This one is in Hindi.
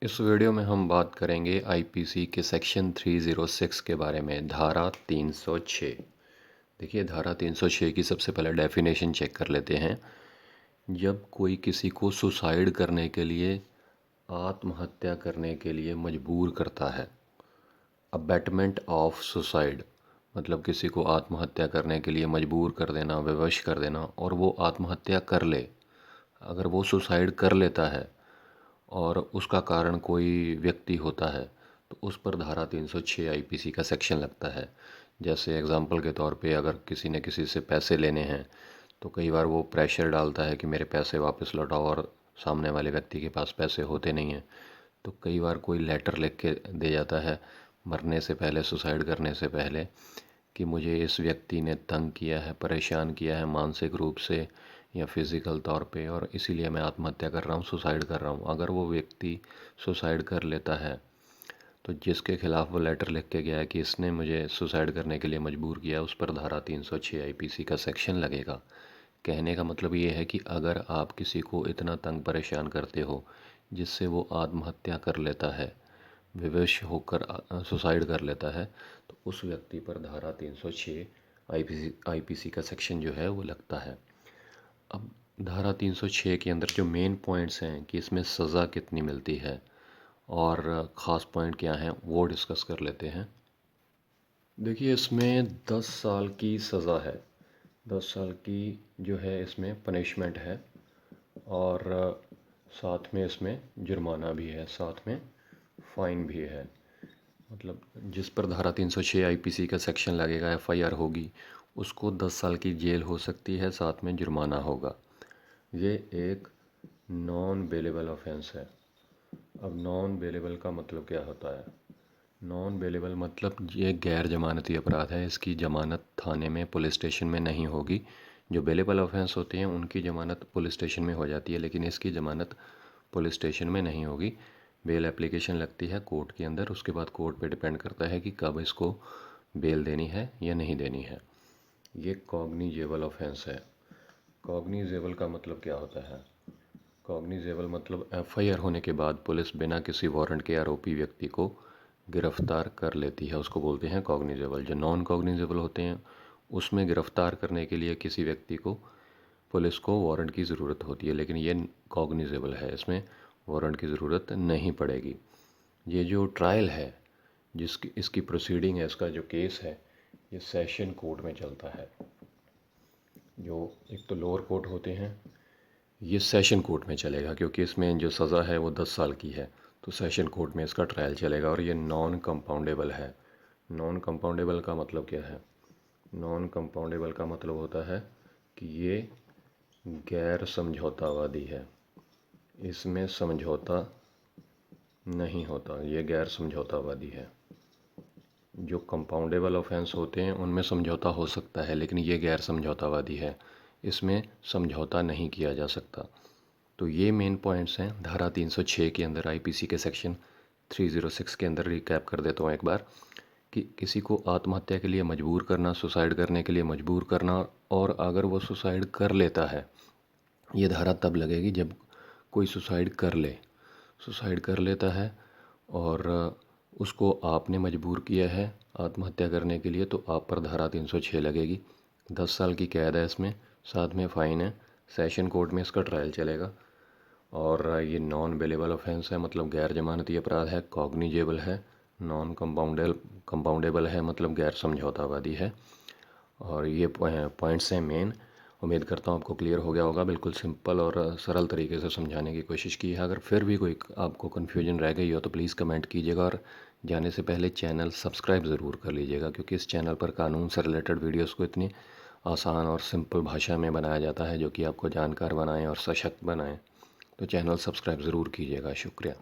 इस वीडियो में हम बात करेंगे आईपीसी के सेक्शन 306 के बारे में, धारा 306। देखिए, धारा 306 की सबसे पहले डेफिनेशन चेक कर लेते हैं। जब कोई किसी को सुसाइड करने के लिए, आत्महत्या करने के लिए मजबूर करता है। अबैटमेंट ऑफ सुसाइड मतलब किसी को आत्महत्या करने के लिए मजबूर कर देना, विवश कर देना, और वो आत्महत्या कर ले। अगर वो सुसाइड कर लेता है और उसका कारण कोई व्यक्ति होता है तो उस पर धारा 306 आईपीसी का सेक्शन लगता है। जैसे एग्जांपल के तौर पे, अगर किसी ने किसी से पैसे लेने हैं तो कई बार वो प्रेशर डालता है कि मेरे पैसे वापस लौटाओ, और सामने वाले व्यक्ति के पास पैसे होते नहीं हैं। तो कई बार कोई लेटर लिख के दे जाता है मरने से पहले, सुसाइड करने से पहले, कि मुझे इस व्यक्ति ने तंग किया है, परेशान किया है मानसिक रूप से या फिज़िकल तौर पे, और इसीलिए मैं आत्महत्या कर रहा हूँ, सुसाइड कर रहा हूँ। अगर वो व्यक्ति सुसाइड कर लेता है तो जिसके खिलाफ़ वो लेटर लिख के गया है कि इसने मुझे सुसाइड करने के लिए मजबूर किया, उस पर धारा 306 आईपीसी का सेक्शन लगेगा। कहने का मतलब ये है कि अगर आप किसी को इतना तंग परेशान करते हो जिससे वो आत्महत्या कर लेता है, विवश होकर सुसाइड कर लेता है, तो उस व्यक्ति पर धारा 306 आईपीसी का सेक्शन जो है वो लगता है। अब धारा 306 के अंदर जो मेन पॉइंट्स हैं कि इसमें सज़ा कितनी मिलती है और ख़ास पॉइंट क्या हैं, वो डिस्कस कर लेते हैं। देखिए, इसमें 10 साल की सज़ा है। 10 साल की जो है इसमें पनिशमेंट है, और साथ में इसमें जुर्माना भी है, साथ में फ़ाइन भी है। मतलब जिस पर धारा 306 आईपीसी का सेक्शन लगेगा, एफआईआर होगी, उसको 10 साल की जेल हो सकती है, साथ में जुर्माना होगा। ये एक नॉन बेलेबल ऑफेंस है। अब नॉन बेलेबल का मतलब क्या होता है? नॉन बेलेबल मतलब ये गैर जमानती अपराध है। इसकी जमानत थाने में, पुलिस स्टेशन में नहीं होगी। जो बेलेबल ऑफेंस होते हैं उनकी जमानत पुलिस स्टेशन में हो जाती है, लेकिन इसकी जमानत पुलिस स्टेशन में नहीं होगी। बेल एप्लीकेशन लगती है कोर्ट के अंदर, उसके बाद कोर्ट पे डिपेंड करता है कि कब इसको बेल देनी है या नहीं देनी है। ये कॉग्निजेबल ऑफेंस है। कॉग्निजेबल का मतलब क्या होता है? कॉग्निजेबल मतलब एफआईआर होने के बाद पुलिस बिना किसी वारंट के आरोपी व्यक्ति को गिरफ्तार कर लेती है, उसको बोलते हैं कॉग्निजेबल। जो नॉन कॉग्निजेबल होते हैं उसमें गिरफ्तार करने के लिए किसी व्यक्ति को, पुलिस को वारंट की ज़रूरत होती है, लेकिन ये कॉग्निजेबल है, इसमें वारंट की ज़रूरत नहीं पड़ेगी। ये जो ट्रायल है, जिसकी इसकी प्रोसीडिंग है, इसका जो केस है, ये सेशन कोर्ट में चलता है। जो एक तो लोअर कोर्ट होते हैं, ये सेशन कोर्ट में चलेगा, क्योंकि इसमें जो सज़ा है वो 10 साल की है, तो सेशन कोर्ट में इसका ट्रायल चलेगा। और ये नॉन कंपाउंडेबल है। नॉन कंपाउंडेबल का मतलब क्या है? नॉन कंपाउंडेबल का मतलब होता है कि ये गैर समझौतावादी है, इसमें समझौता नहीं होता, ये गैर समझौतावादी है। जो कंपाउंडेबल ऑफेंस होते हैं उनमें समझौता हो सकता है, लेकिन ये गैर समझौतावादी है, इसमें समझौता नहीं किया जा सकता। तो ये मेन पॉइंट्स हैं धारा 306 के अंदर, आईपीसी के सेक्शन 306 के अंदर। रिकैप कर देता हूँ एक बार कि किसी को आत्महत्या के लिए मजबूर करना, सुसाइड करने के लिए मजबूर करना, और अगर वो सुसाइड कर लेता है, ये धारा तब लगेगी जब कोई सुसाइड कर ले, सुसाइड कर लेता है और उसको आपने मजबूर किया है आत्महत्या करने के लिए, तो आप पर धारा 306 लगेगी। 10 साल की कैद है इसमें, साथ में फ़ाइन है। सेशन कोर्ट में इसका ट्रायल चलेगा। और ये नॉन बेलेबल ऑफेंस है, मतलब गैर जमानती अपराध है। कॉग्निजेबल है, नॉन कंपाउंडेबल है, मतलब गैर समझौतावादी है। और ये पॉइंट्स हैं मेन। उम्मीद करता हूँ आपको क्लियर हो गया होगा। बिल्कुल सिंपल और सरल तरीके से समझाने की कोशिश की है। अगर फिर भी कोई आपको कन्फ्यूजन रह गई हो तो प्लीज़ कमेंट कीजिएगा, और जाने से पहले चैनल सब्सक्राइब ज़रूर कर लीजिएगा, क्योंकि इस चैनल पर कानून से रिलेटेड वीडियोस को इतनी आसान और सिंपल भाषा में बनाया जाता है जो कि आपको जानकार बनाएं और सशक्त बनाएं। तो चैनल सब्सक्राइब ज़रूर कीजिएगा। शुक्रिया।